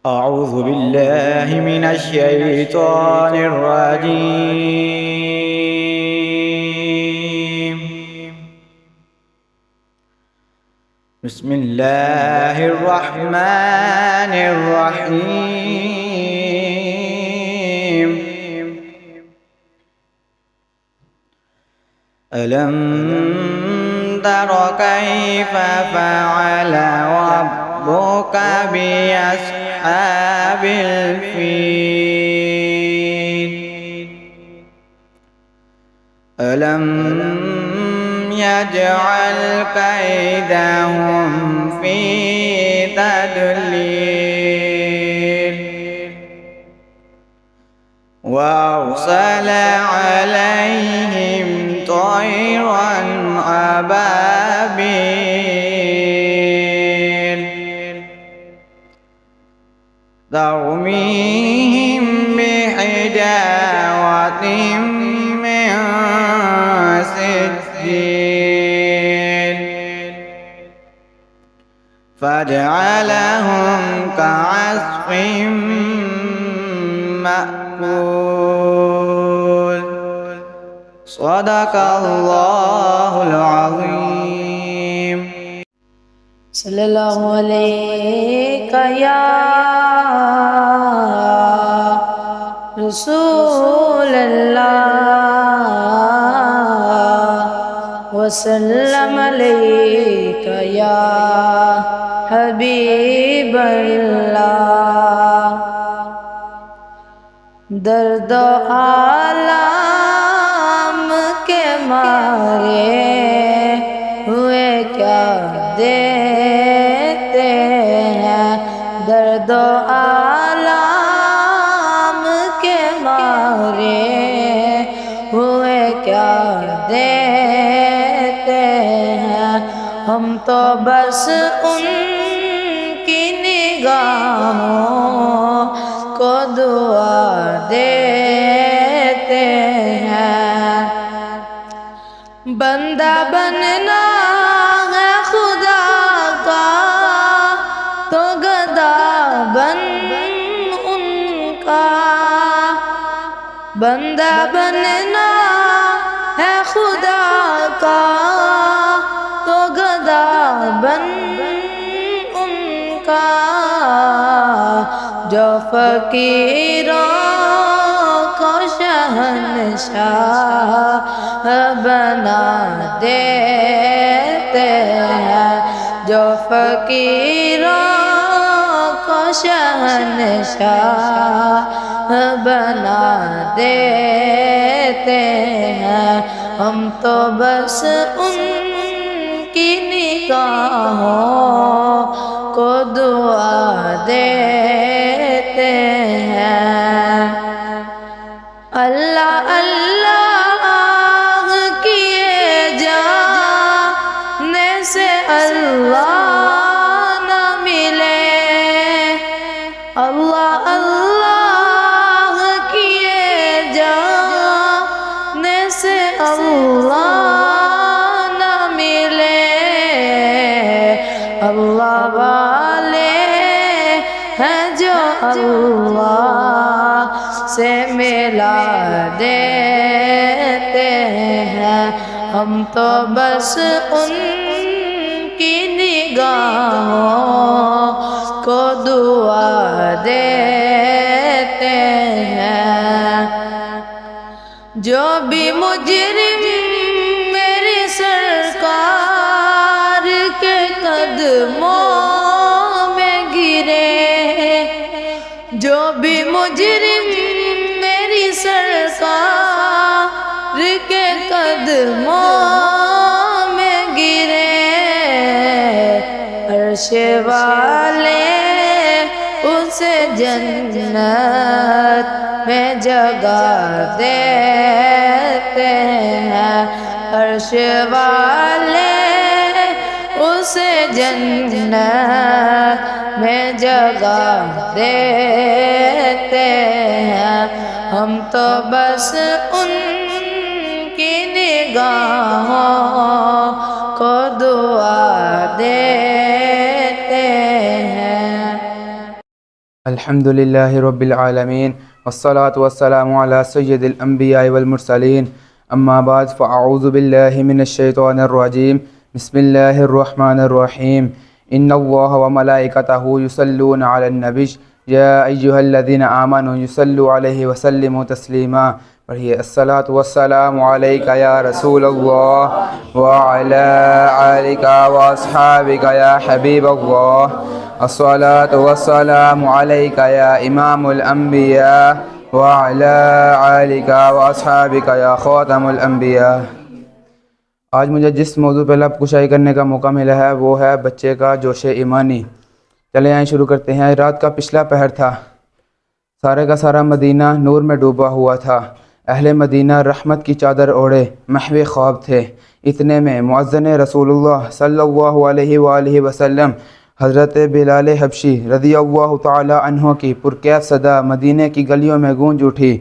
أعوذ بالله من الشيطان الرجيم. بسم الله الرحمن الرحيم. ألم تر كيف فعل ربك بأصحاب الفيل؟ ألم يجعل كيدهم في تضليل وأرسل عليهم طيرا أبابيل ترميهم بحجارة من سجيل فجعلهم كعصف مأكول. صدق الله العظيم. صلی اللہ علیہ یا رسول اللہ وسلم علیک یا حبیب اللہ. درد و آلام کے مارے ہوئے کیا دیتے ہیں، درد و آلام کے مارے ہوئے کیا دیتے ہیں. ہم تو بس ان کی نگاہوں کو دعا دیتے ہیں. بندہ بننا ہے خدا کا تو گدا بن ان کا. بندہ بننا ہے خدا کا تو گدا بن ان کا. جو فقیروں کو شہنشاہ بنا دیتے ہیں، جو فقیروں کو شہنشاہ بنا دیتے ہیں. ہم تو بس ان کی نگاہوں کو دعا دیتے ہیں. اللہ اللہ کیے جانے سے اللہ نہ ملے. اللہ اللہ کیے جانے سے اللہ نہ ملے. اللہ والے ہیں جو اللہ سے ملا دیتے ہیں. ہم تو بس ان کی نگاہوں کو دعا دیتے ہیں. جو بھی مجرم میری سرکار کے قدموں میں گرے، جو بھی مجرم میری سرکار کے قدموں میں گرے، عرش والے اسے جنت میں جگہ دیتے ہیں. عرش والے اسے جنت میں جگہ دیتے ہیں. ہم تو بس ان کی نگاہوں کو دعا دیتے ہیں. الحمد لله رب العالمين والصلاة والسلام على سيد الأنبياء والمرسلين أما بعد فأعوذ بالله من الشيطان الرجيم بسم الله الرحمن الرحيم إن الله وملائكته يصلون على النبي يا أيها الذين آمنوا يصلوا عليه وسلموا تسليما پڑھیے الصلاة والسلام عليك يا رسول الله وعلى آلك وأصحابك يا حبيب الله الصلاة والسلام عليك يا إمام الأنبياء وعلى آلك وأصحابك يا خاتم الأنبياء۔ آج مجھے جس موضوع پہ لب کشائی کرنے کا موقع ملا ہے وہ ہے بچے کا جوش ایمانی۔ چلے آئیں شروع کرتے ہیں۔ رات کا پچھلا پہر تھا، سارے کا سارا مدینہ نور میں ڈوبا ہوا تھا۔ اہل مدینہ رحمت کی چادر اوڑھے محو خواب تھے۔ اتنے میں مؤذن رسول اللہ صلی اللہ علیہ وآلہ وسلم حضرت بلال حبشی رضی اللہ تعالی عنہ کی پرکیف صدا مدینہ کی گلیوں میں گونج اٹھی۔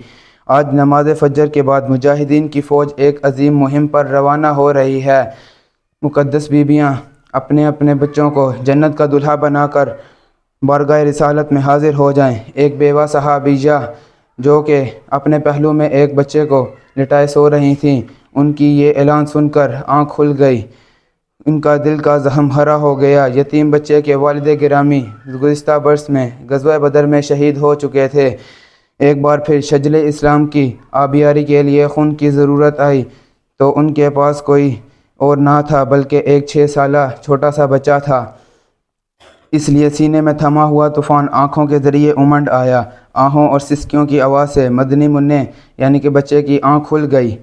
آج نماز فجر کے بعد مجاہدین کی فوج ایک عظیم مہم پر روانہ ہو رہی ہے۔ مقدس بیبیاں اپنے اپنے بچوں کو جنت کا دلہا بنا کر بارگاہ رسالت میں حاضر ہو جائیں۔ ایک بیوہ صحابیہ جو کہ اپنے پہلو میں ایک بچے کو لٹائے سو رہی تھیں، ان کی یہ اعلان سن کر آنکھ کھل گئی، ان کا دل کا زخم ہرا ہو گیا۔ یتیم بچے کے والد گرامی گزشتہ برس میں غزوہ بدر میں شہید ہو چکے تھے۔ ایک بار پھر شجل اسلام کی آبیاری کے لیے خون کی ضرورت آئی تو ان کے پاس کوئی اور نہ تھا بلکہ ایک 6 سالہ چھوٹا سا بچہ تھا۔ اس لیے سینے میں تھما ہوا طوفان آنکھوں کے ذریعے امنڈ آیا۔ آہوں اور سسکیوں کی آواز سے مدنی منع یعنی کہ بچے کی آنکھ کھل گئی۔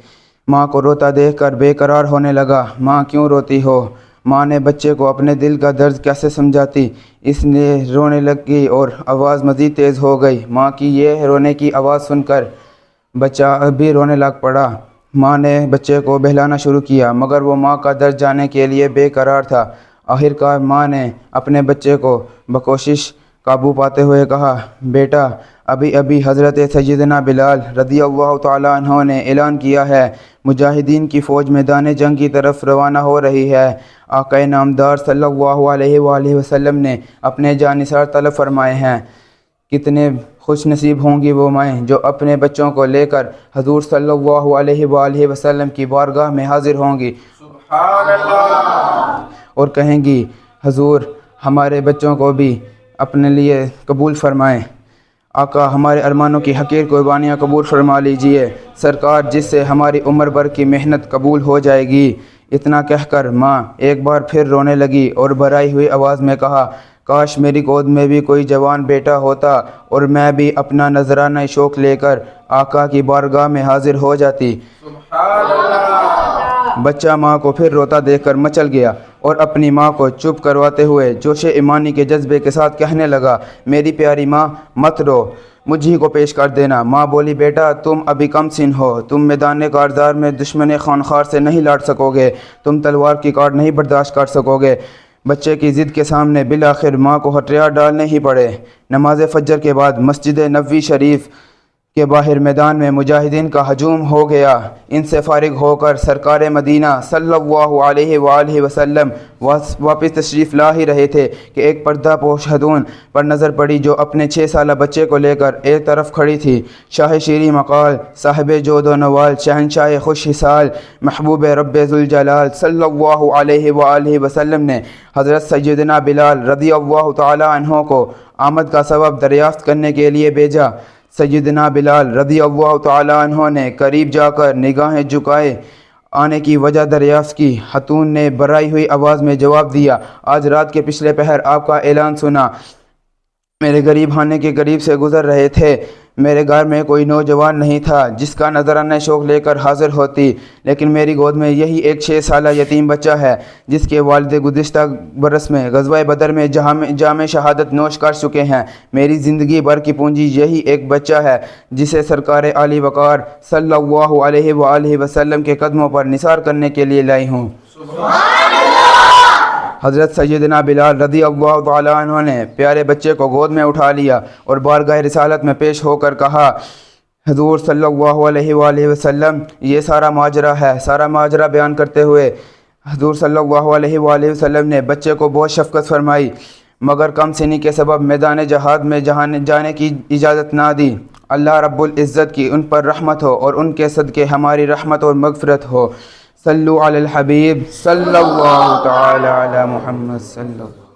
ماں کو روتا دیکھ کر بے قرار ہونے لگا۔ ماں کیوں روتی ہو؟ ماں نے بچے کو اپنے دل کا درد کیسے سمجھاتی، اس لیے رونے لگی اور آواز مزید تیز ہو گئی۔ ماں کی یہ رونے کی آواز سن کر بچہ بھی رونے لگ پڑا۔ ماں نے بچے کو بہلانا شروع کیا مگر وہ ماں کا درد جاننے کے لیے بے قرار تھا۔ آخرکار ماں نے اپنے بچے کو بکوشش قابو پاتے ہوئے کہا، بیٹا ابھی ابھی حضرت سیدنا بلال رضی اللہ تعالیٰ عنہ نے اعلان کیا ہے، مجاہدین کی فوج میدان جنگ کی طرف روانہ ہو رہی ہے۔ آقا نامدار صلی اللہ علیہ وآلہ وسلم نے اپنے جانثار طلب فرمائے ہیں۔ کتنے خوش نصیب ہوں گی وہ مائیں جو اپنے بچوں کو لے کر حضور صلی اللہ علیہ وآلہ وسلم کی بارگاہ میں حاضر ہوں گی، سبحان اللہ، اور کہیں گی حضور ہمارے بچوں کو بھی اپنے لیے قبول فرمائیں۔ آقا ہمارے ارمانوں کی حقیر قربانیاں قبول فرما لیجئے سرکار، جس سے ہماری عمر بھر کی محنت قبول ہو جائے گی۔ اتنا کہہ کر ماں ایک بار پھر رونے لگی اور بھرائی ہوئی آواز میں کہا، کاش میری گود میں بھی کوئی جوان بیٹا ہوتا اور میں بھی اپنا نذرانہ شوق لے کر آقا کی بارگاہ میں حاضر ہو جاتی۔ سبحان اللہ۔ بچہ ماں کو پھر روتا دیکھ کر مچل گیا اور اپنی ماں کو چپ کرواتے ہوئے جوش ایمانی کے جذبے کے ساتھ کہنے لگا، میری پیاری ماں مت رو، مجھ ہی کو پیش کر دینا۔ ماں بولی، بیٹا تم ابھی کم سن ہو، تم میدان کارزار میں دشمن خانخوار سے نہیں لڑ سکو گے، تم تلوار کی کاٹ نہیں برداشت کر سکو گے۔ بچے کی ضد کے سامنے بالآخر ماں کو ہتھیار ڈالنے ہی پڑے۔ نماز فجر کے بعد مسجد نبوی شریف کے باہر میدان میں مجاہدین کا ہجوم ہو گیا۔ ان سے فارغ ہو کر سرکار مدینہ صلی اللہ علیہ وآلہ وسلم واپس تشریف لا ہی رہے تھے کہ ایک پردہ پوش خاتون پر نظر پڑی جو اپنے 6 سالہ بچے کو لے کر ایک طرف کھڑی تھی۔ شاہ شیریں مقال، صاحب جود و نوال، شہنشاہ خوش حصال، محبوب رب ذوالجلال صلی اللہ علیہ وآلہ وسلم نے حضرت سیدنا بلال رضی اللہ تعالی عنہ کو آمد کا سبب دریافت کرنے کے لیے بھیجا۔ سیدنا بلال رضی اللہ تعالی عنہ نے قریب جا کر نگاہیں جھکائے آنے کی وجہ دریافت کی۔ خاتون نے بھرائی ہوئی آواز میں جواب دیا، آج رات کے پچھلے پہر آپ کا اعلان سنا، میرے غریب خانے کے قریب سے گزر رہے تھے۔ میرے گھر میں کوئی نوجوان نہیں تھا جس کا نذرانہ شوق لے کر حاضر ہوتی، لیکن میری گود میں یہی ایک 6 سالہ یتیم بچہ ہے جس کے والد گزشتہ برس میں غزوہ بدر میں جام شہادت نوش کر چکے ہیں۔ میری زندگی بھر کی پونجی یہی ایک بچہ ہے جسے سرکار عالی وقار صلی اللہ علیہ وآلہ وسلم کے قدموں پر نثار کرنے کے لیے لائی ہوں۔ حضرت سیدنا بلال رضی اللہ تعالیٰ عنہ نے پیارے بچے کو گود میں اٹھا لیا اور بارگاہ رسالت میں پیش ہو کر کہا، حضور صلی اللہ علیہ وآلہ وسلم یہ سارا ماجرا ہے۔ سارا ماجرا بیان کرتے ہوئے حضور صلی اللہ علیہ وآلہ وسلم نے بچے کو بہت شفقت فرمائی۔ مگر کم سنی کے سبب میدان جہاد میں جانے کی اجازت نہ دی۔ اللہ رب العزت کی ان پر رحمت ہو اور ان کے صدقے ہماری رحمت اور مغفرت ہو۔ صلو علی الحبیب صلی اللہ تعالی علی محمد صلی اللہ